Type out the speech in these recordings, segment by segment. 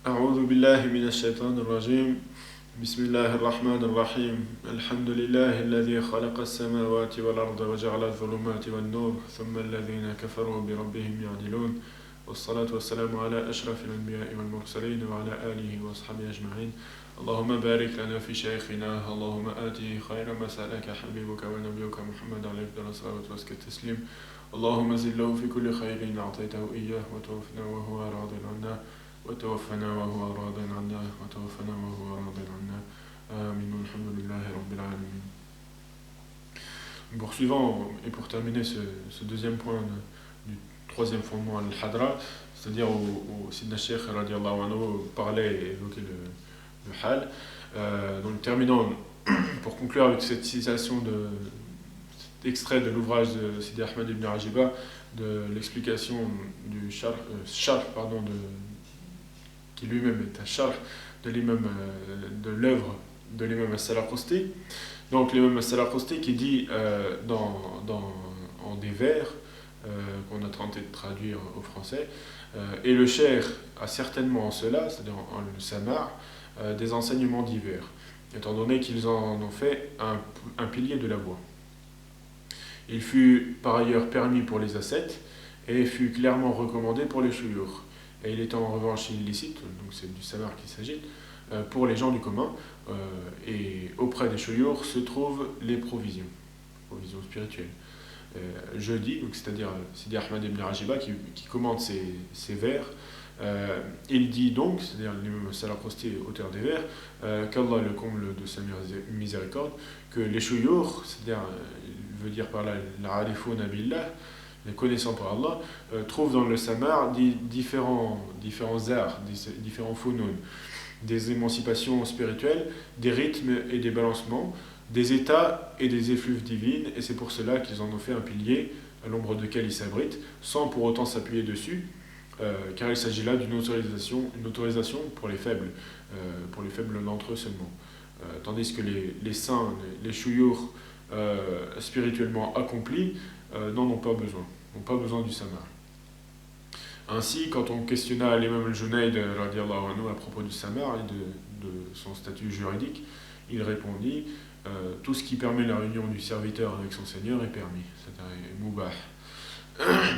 أعوذ بالله من الشيطان الرجيم بسم الله الرحمن الرحيم الحمد لله الذي خلق السماوات والأرض وجعل الظلمات والنور ثم الذين كفروا بربهم يعدلون والصلاة والسلام على أشرف الأنبياء والمرسلين وعلى آله وأصحابه أجمعين اللهم بارك لنا في شيخنا اللهم آته خير ما سألك حبيبك ونبيك محمد عليه الصلاة والسلام اللهم زد له في كل خير أعطيته إياه وتوفنا وهو راض عنا وتوفنا وهو راض عنا وتوفنا وهو راض عنا آمين والحمد لله رب العالمين. Poursuivant et pour terminer ce deuxième point du troisième fondement al-Hadra, c'est-à-dire où Sidna Sheikh radiallahu anhu parlait et évoquait le hal. Donc terminant, pour conclure avec cette citation cet extrait de l'ouvrage de Sidi Ahmed ibn Ajiba, de l'explication du sharh qui lui-même est un sharh de l'œuvre de l'imam al-Salaqusti. Donc l'imam al-Salaqusti qui dit en des vers qu'on a tenté de traduire au français, et le cheikh a certainement en cela, c'est-à-dire en le samar, des enseignements divers, étant donné qu'ils en ont fait un pilier de la voie. Il fut par ailleurs permis pour les ascètes et fut clairement recommandé pour les shuyukh. Et il est en revanche illicite, donc c'est du samar qu'il s'agit, pour les gens du commun, et auprès des shuyukh se trouvent les provisions spirituelles. Je dis, c'est-à-dire Sidi Ahmed ibn Ajiba qui commente ces vers, il dit donc, c'est-à-dire l'imam Salaqusti, auteur des vers, qu'Allah le comble de sa miséricorde, que les shuyukh, c'est-à-dire, il veut dire par là, l'arifouna billah, les connaissants par Allah, trouvent dans le samar différents arts, différents funun, des émancipations spirituelles, des rythmes et des balancements, des états et des effluves divines, et c'est pour cela qu'ils en ont fait un pilier à l'ombre duquel ils s'abritent, sans pour autant s'appuyer dessus, car il s'agit là d'une autorisation pour les faibles d'entre eux seulement. Tandis que les saints, les shuyukh spirituellement accomplis, n'en ont pas besoin du samar. Ainsi, quand on questionna l'imam al-Junayd radiallahu anhu à propos du samar et de son statut juridique, il répondit tout ce qui permet la réunion du serviteur avec son seigneur est permis, c'est-à-dire mubah.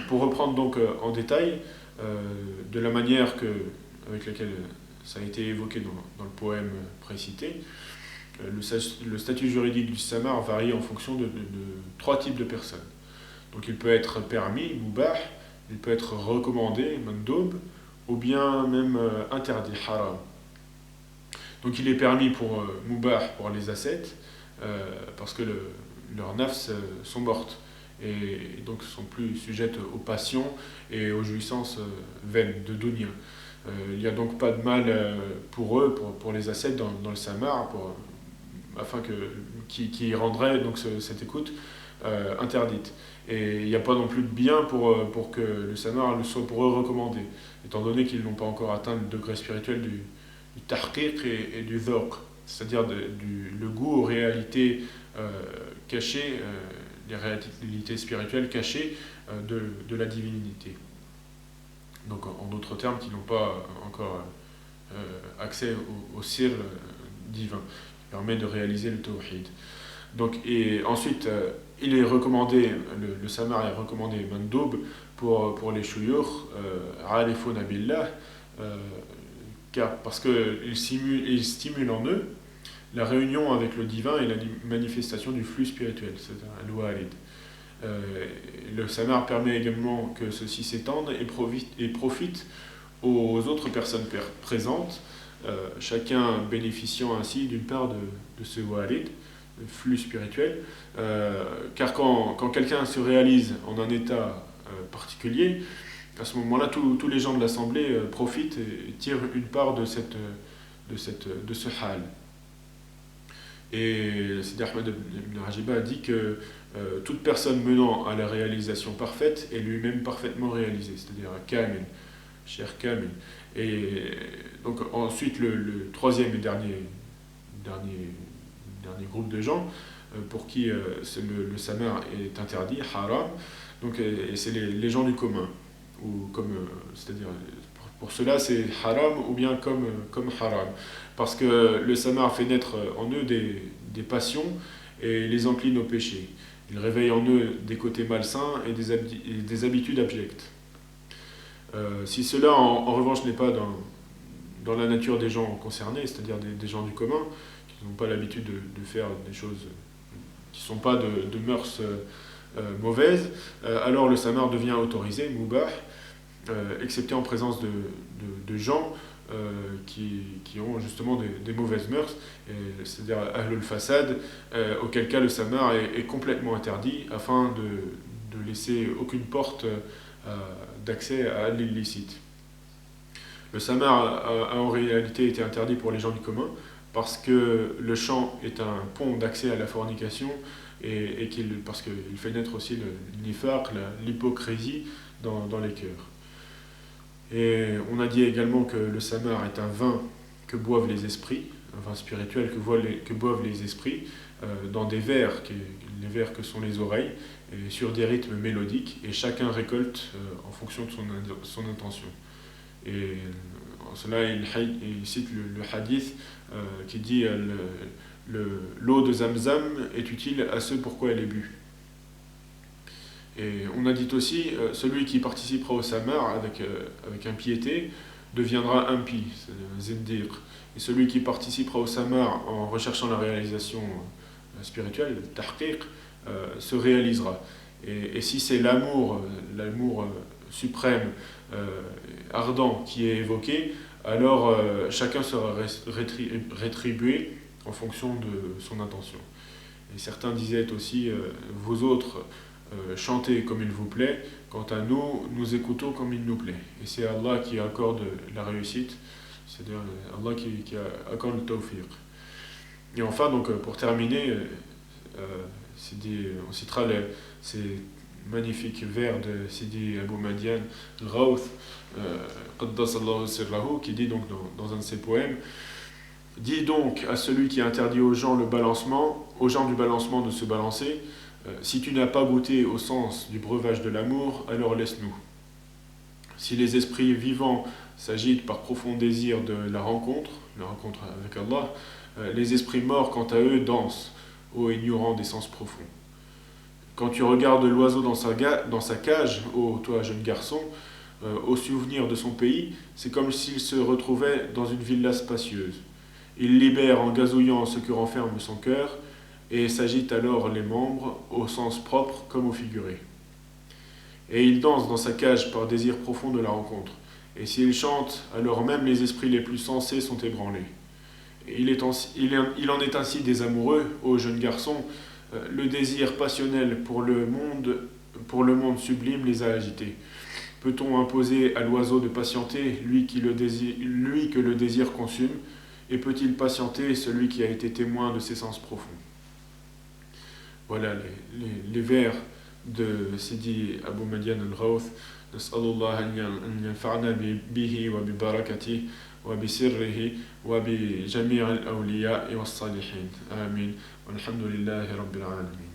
Pour reprendre donc en détail, de la manière avec laquelle ça a été évoqué dans le poème précité, le statut juridique du samar varie en fonction de trois types de personnes. Donc il peut être permis, mubah, il peut être recommandé, mandoub, ou bien même interdit, haram. Donc il est permis pour mubah, pour les ascètes, parce que leurs nafs sont mortes, et donc sont plus sujettes aux passions et aux jouissances vaines de dunya. Il n'y a donc pas de mal pour eux, pour les ascètes dans le samar, afin qui rendrait donc cette écoute interdite. Et il n'y a pas non plus de bien pour que le samar soit pour eux recommandé, étant donné qu'ils n'ont pas encore atteint le degré spirituel du tahqiq et du dhawq, c'est-à-dire le goût aux réalités cachées, les réalités spirituelles cachées de la divinité. Donc en d'autres termes, qui n'ont pas encore accès au sir divin, qui permet de réaliser le tawhid. Donc, et ensuite, il est recommandé, le samar est recommandé mandoub pour les shuyukh, arifouna billah, parce qu'il stimule en eux la réunion avec le divin et la manifestation du flux spirituel, c'est-à-dire al-warid. Le samar permet également que ceci s'étende et profite aux autres personnes présentes, chacun bénéficiant ainsi d'une part de ce warid, le flux spirituel, car quand quelqu'un se réalise en un état particulier, à ce moment-là, tous les gens de l'assemblée profitent et tirent une part de ce hal. Et Sidi Ahmed ibn Ajiba a dit que toute personne menant à la réalisation parfaite est lui-même parfaitement réalisée, c'est-à-dire kamil, cher kamil. Et donc ensuite le troisième et dernier groupe de gens pour qui le samar est interdit, haram, donc, et c'est les gens du commun, ou comme, c'est-à-dire Pour cela, c'est haram ou bien comme haram. Parce que le samar fait naître en eux des passions et les incline au péché. Il réveille en eux des côtés malsains et des habitudes abjectes. Si cela, en revanche, n'est pas dans la nature des gens concernés, c'est-à-dire des gens du commun, qui n'ont pas l'habitude de faire des choses qui ne sont pas de mœurs mauvaises, alors le samar devient autorisé, mubah, excepté en présence de gens qui ont justement des mauvaises mœurs, c'est-à-dire ahlul fasad, auquel cas le samar est complètement interdit, afin de laisser aucune porte d'accès à l'illicite. Le samar a en réalité été interdit pour les gens du commun, parce que le chant est un pont d'accès à la fornication, et parce qu'il fait naître aussi le nifaq, l'hypocrisie dans les cœurs. Et on a dit également que le samar est un vin que boivent les esprits, un vin spirituel que boivent les esprits, dans des verres, les verres que sont les oreilles, et sur des rythmes mélodiques, et chacun récolte en fonction de son intention. Et en cela, il cite le hadith qui dit l'eau de Zamzam est utile à ceux pourquoi elle est bue. Et on a dit aussi, celui qui participera au samar avec impiété deviendra impie, c'est ziddiq. Et celui qui participera au samar en recherchant la réalisation spirituelle, le tahqiq, se réalisera. Et si c'est l'amour suprême, ardent qui est évoqué, alors chacun sera rétribué en fonction de son intention. Et certains disaient aussi, vous autres, chantez comme il vous plaît, quant à nous, nous écoutons comme il nous plaît. Et c'est Allah qui accorde la réussite, c'est-à-dire Allah qui accorde le tawfiq. Et enfin, donc, pour terminer, on citera ces magnifiques vers de Sidi Abu Madian al-Ghawth, Qaddasallahu sirrahu, qui dit donc dans un de ses poèmes, dis donc à celui qui interdit aux gens du balancement de se balancer, si tu n'as pas goûté au sens du breuvage de l'amour, alors laisse-nous. Si les esprits vivants s'agitent par profond désir de la rencontre avec Allah, les esprits morts, quant à eux, dansent, ô ignorant des sens profonds. Quand tu regardes l'oiseau dans sa cage, ô toi jeune garçon, au souvenir de son pays, c'est comme s'il se retrouvait dans une villa spacieuse. Il libère en gazouillant ce que renferme son cœur, et s'agite alors les membres, au sens propre comme au figuré. Et il danse dans sa cage par désir profond de la rencontre. Et s'il chante, alors même les esprits les plus sensés sont ébranlés. Et il en est ainsi des amoureux, ô jeunes garçons, le désir passionnel pour le monde sublime les a agités. Peut-on imposer à l'oiseau de patienter, lui que le désir consume, et peut-il patienter celui qui a été témoin de ses sens profonds? Voilà les vers de Sidi Abu Madian al-Ghawth. نسأل الله أن ينفعنا به وببركته وبسره وبجميع الأولياء والصالحين آمين والحمد لله رب العالمين.